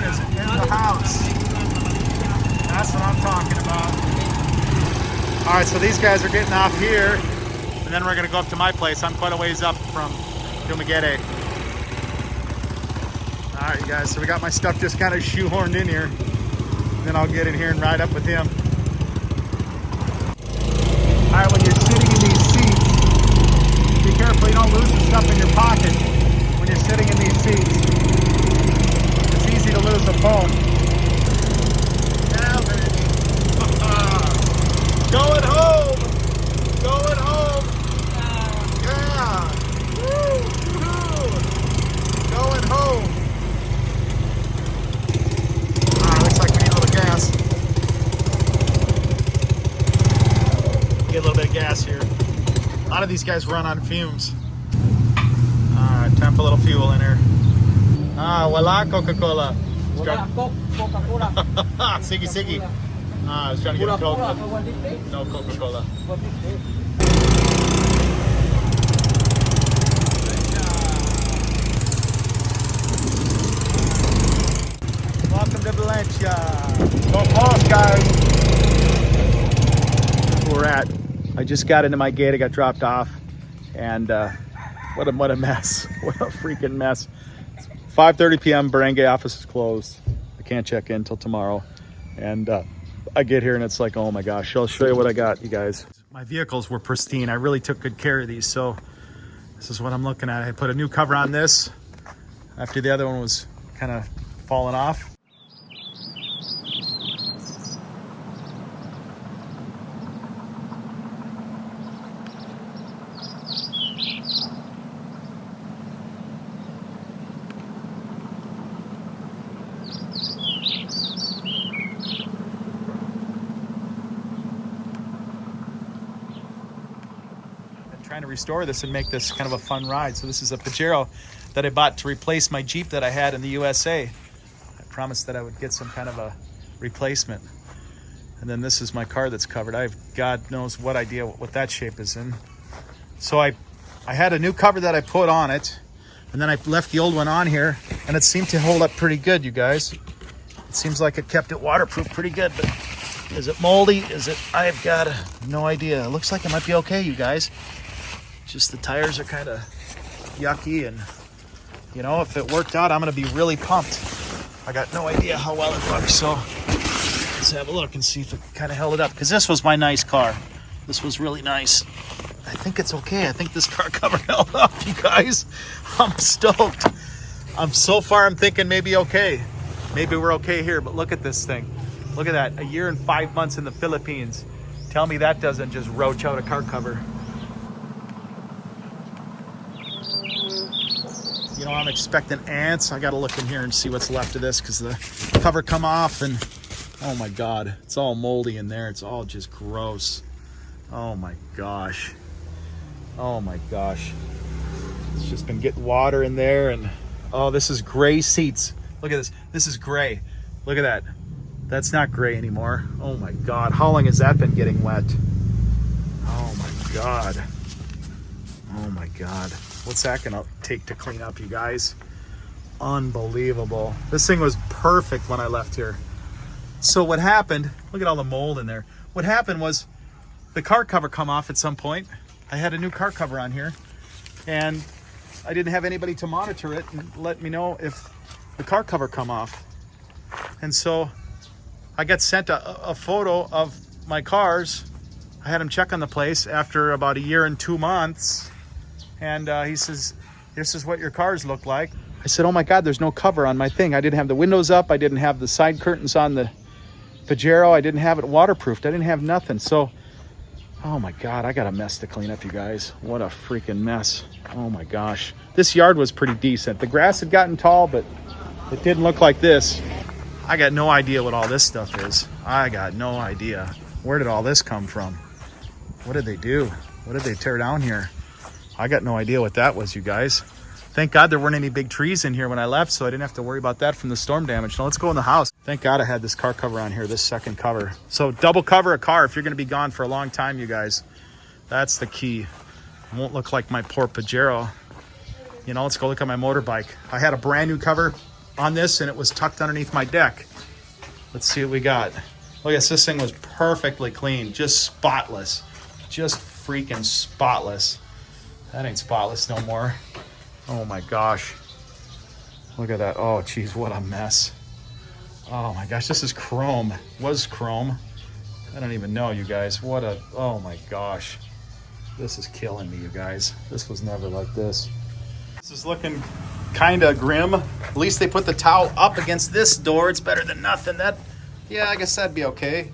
Vern is in the house. That's what I'm talking about. All right, so these guys are getting off here, and then we're gonna go up to my place. I'm quite a ways up from Dumagete. All right, you guys, so we got my stuff just kind of shoehorned in here. And then I'll get in here and ride up with him. All right, when you're sitting in these seats, be careful you don't lose the stuff in your pocket when you're sitting in these seats. It's easy to lose the phone. Now, baby. Going home. Going home. Yeah. Woo. Going home. Looks like we need a little gas. Get a little bit of gas here. A lot of these guys run on fumes. Alright, time for a little fuel in here. Wala Coca-Cola. Coca-Cola. Siggy, siggy. I was trying to get a Coke, but no Coca-Cola. Welcome to Valencia. Go close, guys. We're at. I just got into my gate. I got dropped off, and what a mess. What a freaking mess. It's 5:30 p.m. Barangay office is closed. I can't check in until tomorrow, and I get here and it's like, oh my gosh. I'll show you what I got, you guys. My vehicles were pristine. I really took good care of these, so this is what I'm looking at. I put a new cover on this after the other one was kind of falling off. Trying to restore this and make this kind of a fun ride. So this is a Pajero that I bought to replace my Jeep that I had in the USA. I promised that I would get some kind of a replacement. And then this is my car that's covered. I have God knows what idea what that shape is in. So I had a new cover that I put on it, and then I left the old one on here, and it seemed to hold up pretty good, you guys. It seems like it kept it waterproof pretty good, but is it moldy? Is it? I've got no idea. It looks like it might be okay, you guys. Just the tires are kind of yucky, and you know, if it worked out, I'm gonna be really pumped. I got no idea how well it looks, so let's have a look and see if it kind of held it up, because this was my nice car. This was really nice. I think it's okay. I think this car cover held up, you guys. I'm stoked. So far I'm thinking maybe okay. Maybe we're okay here, but look at this thing. Look at that, 1 year and 5 months in the Philippines. Tell me that doesn't just roach out a car cover. You know, I'm expecting ants. I gotta look in here and see what's left of this, because the cover come off and oh my God, it's all moldy in there. It's all just gross. Oh my gosh. Oh my gosh. It's just been getting water in there, and oh, this is gray seats. Look at this. This is gray. Look at that. That's not gray anymore. Oh my God. How long has that been getting wet? Oh my God. Oh my God. What's that gonna take to clean up, you guys? Unbelievable. This thing was perfect when I left here. So what happened, look at all the mold in there. What happened was the car cover come off at some point. I had a new car cover on here, and I didn't have anybody to monitor it and let me know if the car cover come off. And so I got sent a photo of my cars. I had him check on the place after about 1 year and 2 months. And he says, this is what your cars look like. I said, oh my God, there's no cover on my thing. I didn't have the windows up. I didn't have the side curtains on the Pajero. I didn't have it waterproofed. I didn't have nothing. So, oh my God, I got a mess to clean up, you guys. What a freaking mess. Oh my gosh. This yard was pretty decent. The grass had gotten tall, but it didn't look like this. I got no idea what all this stuff is. I got no idea. Where did all this come from? What did they do? What did they tear down here? I got no idea what that was, you guys. Thank God there weren't any big trees in here when I left, so I didn't have to worry about that from the storm damage. Now let's go in the house. Thank God I had this car cover on here, this second cover. So double cover a car if you're gonna be gone for a long time, you guys. That's the key. It won't look like my poor Pajero. You know, let's go look at my motorbike. I had a brand new cover on this and it was tucked underneath my deck. Let's see what we got. Look at this thing was perfectly clean, just spotless. Just freaking spotless. That ain't spotless no more. Oh my gosh. Look at that. Oh geez, what a mess. Oh my gosh, this is chrome. Was chrome. I don't even know, you guys. What a, oh my gosh. This is killing me, you guys. This was never like this. This is looking kind of grim. At least they put the towel up against this door. It's better than nothing. That, yeah, I guess that'd be okay.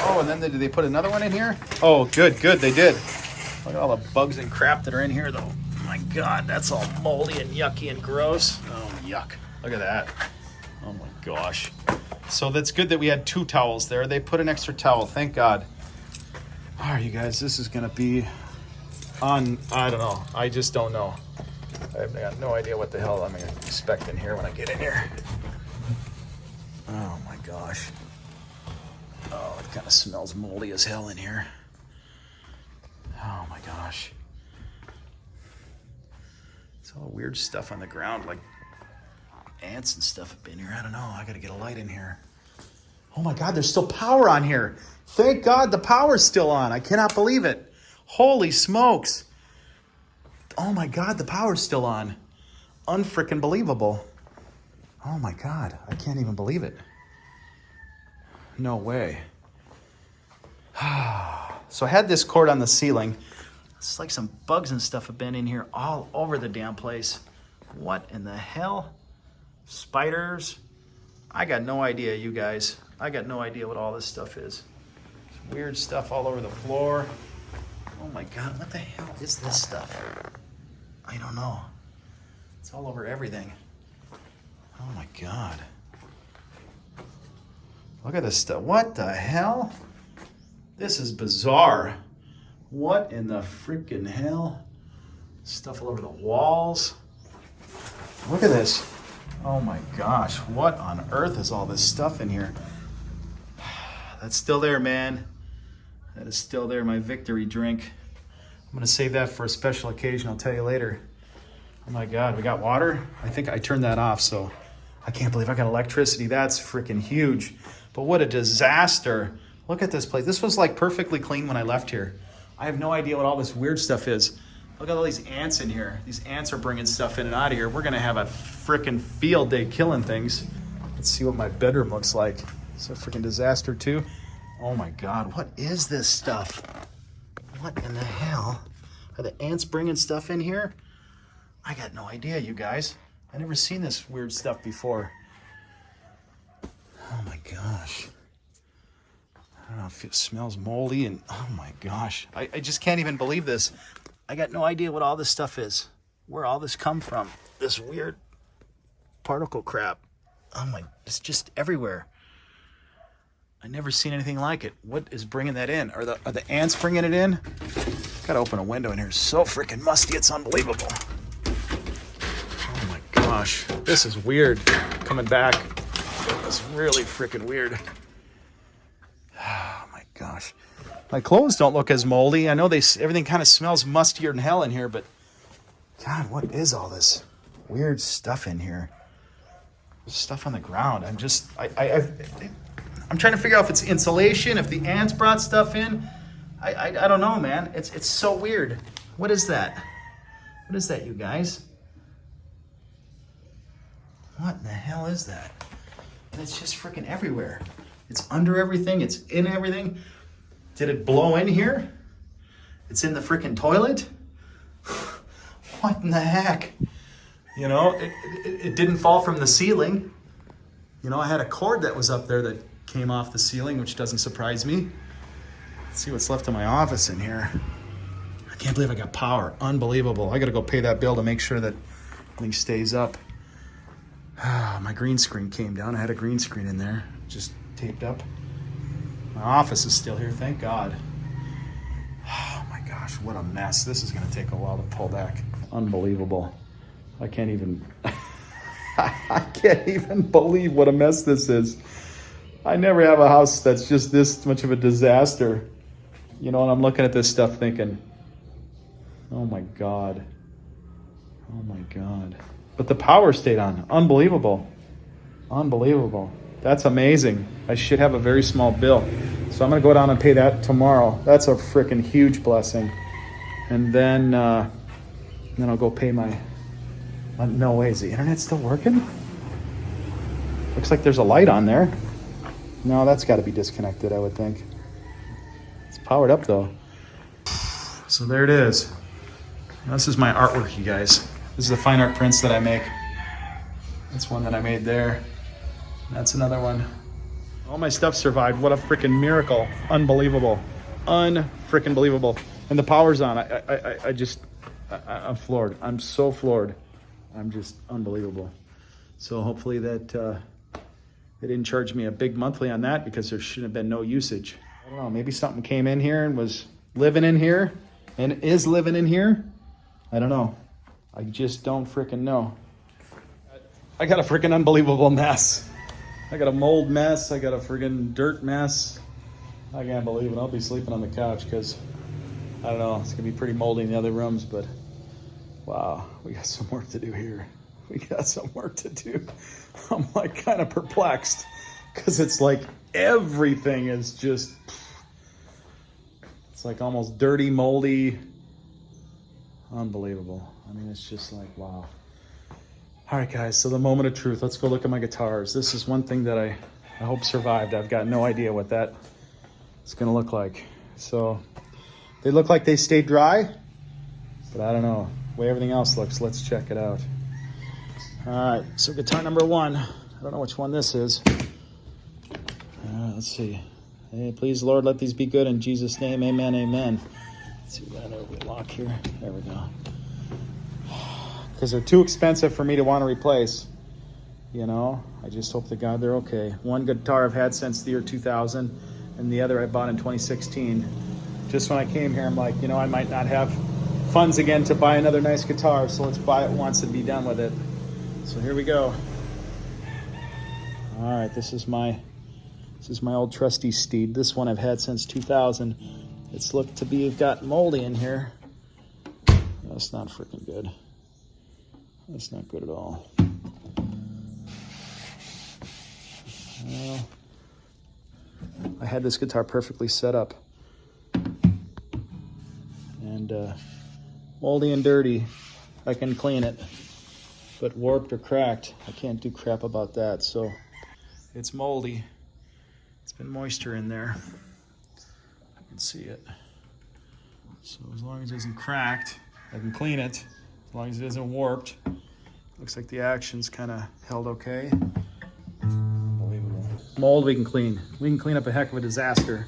Oh, and then did they put another one in here? Oh, good, they did. Look at all the bugs and crap that are in here, though. My God, that's all moldy and yucky and gross. Oh, yuck. Look at that. Oh, my gosh. So that's good that we had 2 towels there. They put an extra towel. Thank God. All right, you guys, this is going to be on, I don't know. I just don't know. I've got no idea what the hell I'm expecting here when I get in here. Oh, my gosh. Oh, it kind of smells moldy as hell in here. Oh my gosh. It's all weird stuff on the ground, like ants and stuff have been here. I don't know. I gotta get a light in here. Oh my God, there's still power on here. Thank God the power's still on. I cannot believe it. Holy smokes. Oh my God, the power's still on. Unfrickin' believable. Oh my God, I can't even believe it. No way. So I had this cord on the ceiling. It's like some bugs and stuff have been in here all over the damn place. What in the hell? Spiders? I got no idea, you guys. I got no idea what all this stuff is. There's weird stuff all over the floor. Oh my God, what the hell is this stuff? I don't know. It's all over everything. Oh my God. Look at this stuff. What the hell? This is bizarre. What in the freaking hell? Stuff all over the walls. Look at this. Oh my gosh. What on earth is all this stuff in here? That's still there, man. That is still there, my victory drink. I'm going to save that for a special occasion. I'll tell you later. Oh my God, we got water? I think I turned that off, so I can't believe I got electricity. That's freaking huge. But what a disaster. Look at this place. This was like perfectly clean when I left here. I have no idea what all this weird stuff is. Look at all these ants in here. These ants are bringing stuff in and out of here. We're going to have a freaking field day killing things. Let's see what my bedroom looks like. It's a freaking disaster too. Oh my God, what is this stuff? What in the hell? Are the ants bringing stuff in here? I got no idea, you guys. I've never seen this weird stuff before. Oh my gosh. I don't know if it smells moldy and oh my gosh. I just can't even believe this. I got no idea what all this stuff is. Where all this come from. This weird particle crap. Oh my, it's just everywhere. I never seen anything like it. What is bringing that in? Are the ants bringing it in? Gotta open a window in here. It's so freaking musty, it's unbelievable. Oh my gosh. This is weird coming back. It's really freaking weird. Oh my gosh. My clothes don't look as moldy. I know everything kind of smells mustier than hell in here, but God, what is all this weird stuff in here? Stuff on the ground. I'm trying to figure out if it's insulation, if the ants brought stuff in. I don't know, man. It's so weird. What is that? What is that, you guys? What in the hell is that? And it's just freaking everywhere. It's under everything. It's in everything. Did it blow in here? It's in the freaking toilet? What in the heck? You know, it didn't fall from the ceiling. You know, I had a cord that was up there that came off the ceiling, which doesn't surprise me. Let's see what's left of my office in here. I can't believe I got power. Unbelievable. I got to go pay that bill to make sure that everything stays up. My green screen came down. I had a green screen in there, just taped up. My office is still here, thank God. Oh my gosh, what a mess. This is going to take a while to pull back. Unbelievable. I can't even believe what a mess this is. I never have a house that's just this much of a disaster. You know, and I'm looking at this stuff thinking, oh my God. Oh my God. But the power stayed on. Unbelievable. Unbelievable. That's amazing. I should have a very small bill. So I'm going to go down and pay that tomorrow. That's a freaking huge blessing. And then I'll go pay my... No way. Is the internet still working? Looks like there's a light on there. No, that's got to be disconnected, I would think. It's powered up, though. So there it is. This is my artwork, you guys. This is the fine art prints that I make. That's one that I made there. That's another one. All my stuff survived. What a freaking miracle. Unbelievable. Unfreaking believable. And the power's on. I'm floored. I'm so floored. I'm just unbelievable. So hopefully that they didn't charge me a big monthly on that, because there shouldn't have been no usage. I don't know. Maybe something came in here and was living in here and is living in here. I don't know. I just don't freaking know. I got a freaking unbelievable mess. I got a mold mess. I got a freaking dirt mess. I can't believe it. I'll be sleeping on the couch because, I don't know, it's going to be pretty moldy in the other rooms, but wow, we got some work to do here. We got some work to do. I'm like kind of perplexed because it's like everything is just, it's like almost dirty, moldy. Unbelievable. I mean, it's just like, wow. All right, guys, so the moment of truth. Let's go look at my guitars. This is one thing that I hope survived. I've got no idea what that is going to look like. So they look like they stayed dry, but I don't know. The way everything else looks, let's check it out. All right, so guitar number one. I don't know which one this is. Let's see. Hey, please, Lord, let these be good in Jesus' name. Amen, amen. Let's see that we lock here. There we go. Because they're too expensive for me to want to replace. You know, I just hope to God they're okay. One guitar I've had since the year 2000, and the other I bought in 2016. Just when I came here, I'm like, you know, I might not have funds again to buy another nice guitar, so let's buy it once and be done with it. So here we go. All right, this is my old trusty Steed. This one I've had since 2000. It's looked to be got moldy in here. That's not freaking good. That's not good at all. Well, I had this guitar perfectly set up. And moldy and dirty, I can clean it. But warped or cracked, I can't do crap about that. So it's moldy. It's been moisture in there. I can see it. So as long as it isn't cracked, I can clean it. As long as it isn't warped. Looks like the action's kind of held okay. Unbelievable. Mold we can clean. We can clean up a heck of a disaster.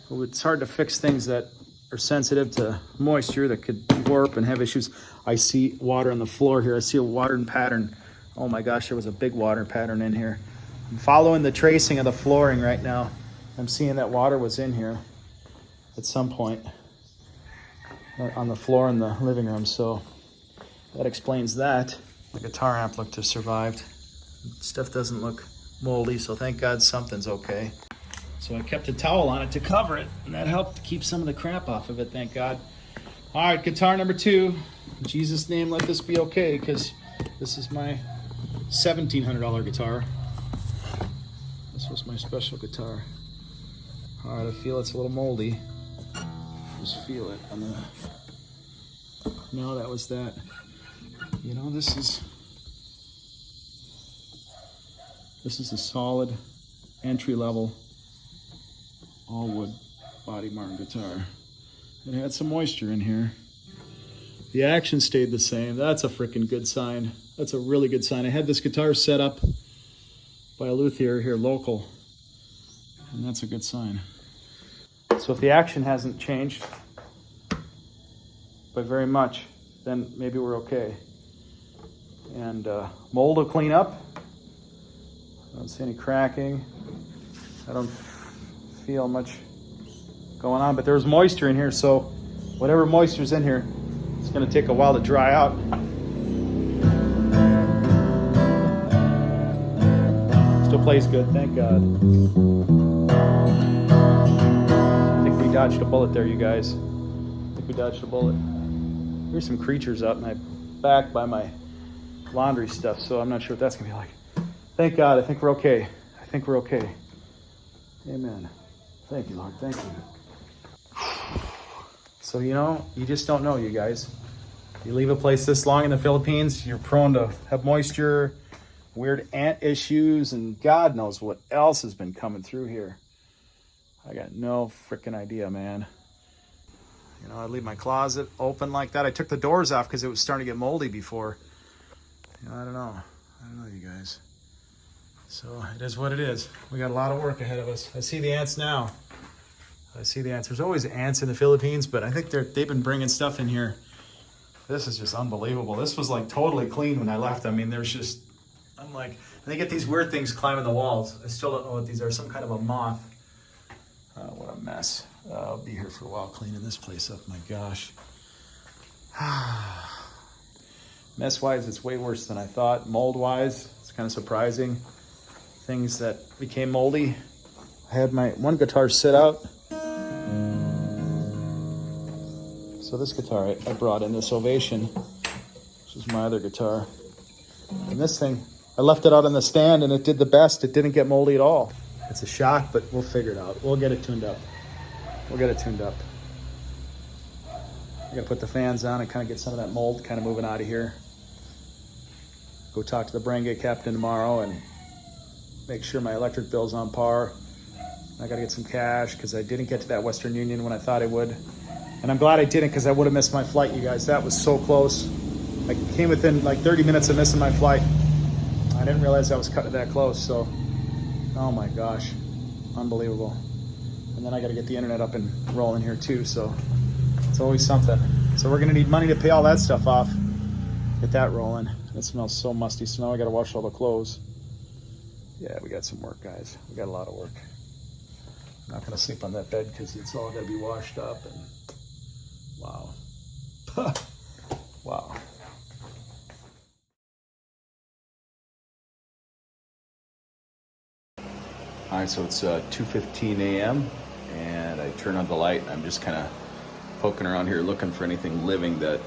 But it's hard to fix things that are sensitive to moisture, that could warp and have issues. I see water on the floor here. I see a water pattern. Oh my gosh, there was a big water pattern in here. I'm following the tracing of the flooring right now. I'm seeing that water was in here at some point on the floor in the living room, so that explains that. The guitar amp looked to have survived. Stuff doesn't look moldy, so thank God something's okay. So I kept a towel on it to cover it, and that helped keep some of the crap off of it, thank God. All right, guitar number two. In Jesus' name, let this be okay, because this is my $1,700 guitar. This was my special guitar. All right, I feel it's a little moldy. Just feel it on the... No, that was that. You know, this is a solid entry-level all-wood body Martin guitar. It had some moisture in here. The action stayed the same. That's a freaking good sign. That's a really good sign. I had this guitar set up by a luthier here local, and that's a good sign. So if the action hasn't changed by very much, then maybe we're okay. And mold will clean up. I don't see any cracking. I don't feel much going on, but there's moisture in here, so whatever moisture's in here, it's going to take a while to dry out. Still plays good, thank God. I think we dodged a bullet there, you guys. I think we dodged a bullet. Here's some creatures out in my back by my laundry stuff, so I'm not sure what that's gonna be like. Thank God, I think we're okay. I think we're okay. Amen. Thank you, Lord, thank you. So, you know, you just don't know, you guys. You leave a place this long in the Philippines, you're prone to have moisture, weird ant issues, and God knows what else has been coming through here. I got no freaking idea, man. You know, I leave my closet open like that. I took the doors off because it was starting to get moldy before. You know, I don't know, you guys. So it is what it is. We got a lot of work ahead of us. I see the ants now. I see the ants. There's always ants in the Philippines, but I think they've been bringing stuff in here. This is just unbelievable. This was like totally clean when I left. I mean, there's just, I'm like, and they get these weird things climbing the walls. I still don't know what these are. Some kind of a moth. What a mess. I'll be here for a while cleaning this place up. My gosh. Mess-wise, it's way worse than I thought. Mold-wise, it's kind of surprising. Things that became moldy. I had my one guitar sit out. So this guitar I brought in, this Ovation. This is my other guitar. And this thing, I left it out on the stand and it did the best. It didn't get moldy at all. It's a shock, but we'll figure it out. We'll get it tuned up. We'll get it tuned up. I gotta put the fans on and kind of get some of that mold kind of moving out of here. Go talk to the Barangay captain tomorrow and make sure my electric bill's on par. I gotta get some cash because I didn't get to that Western Union when I thought I would. And I'm glad I didn't because I would have missed my flight, you guys. That was so close. I came within like 30 minutes of missing my flight. I didn't realize I was cut that close, so, oh my gosh, unbelievable. And then I gotta get the internet up and rolling here too, so it's always something. So we're gonna need money to pay all that stuff off. Get that rolling. It smells so musty, so now I gotta wash all the clothes. Yeah, we got some work, guys. We got a lot of work. I'm not gonna sleep on that bed because it's all gotta be washed up and wow. Wow. All right, so it's 2:15 a.m. and I turn on the light. I'm just kind of poking around here looking for anything living that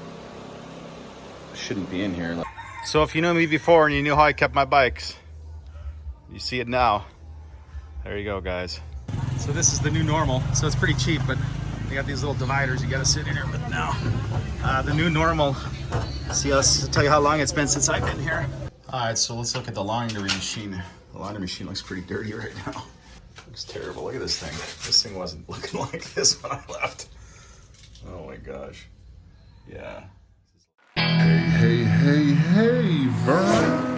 shouldn't be in here. So if you knew me before and you knew how I kept my bikes, you see it now. There you go, guys. So this is the new normal. So it's pretty cheap, but they got these little dividers you gotta sit in here with now. The new normal. See, let's tell you how long it's been since I've been here. All right, so let's look at the laundry machine. The laundry machine looks pretty dirty right now. Looks terrible. Look at this thing. This thing wasn't looking like this when I left. Oh my gosh. Yeah. Hey, Vern.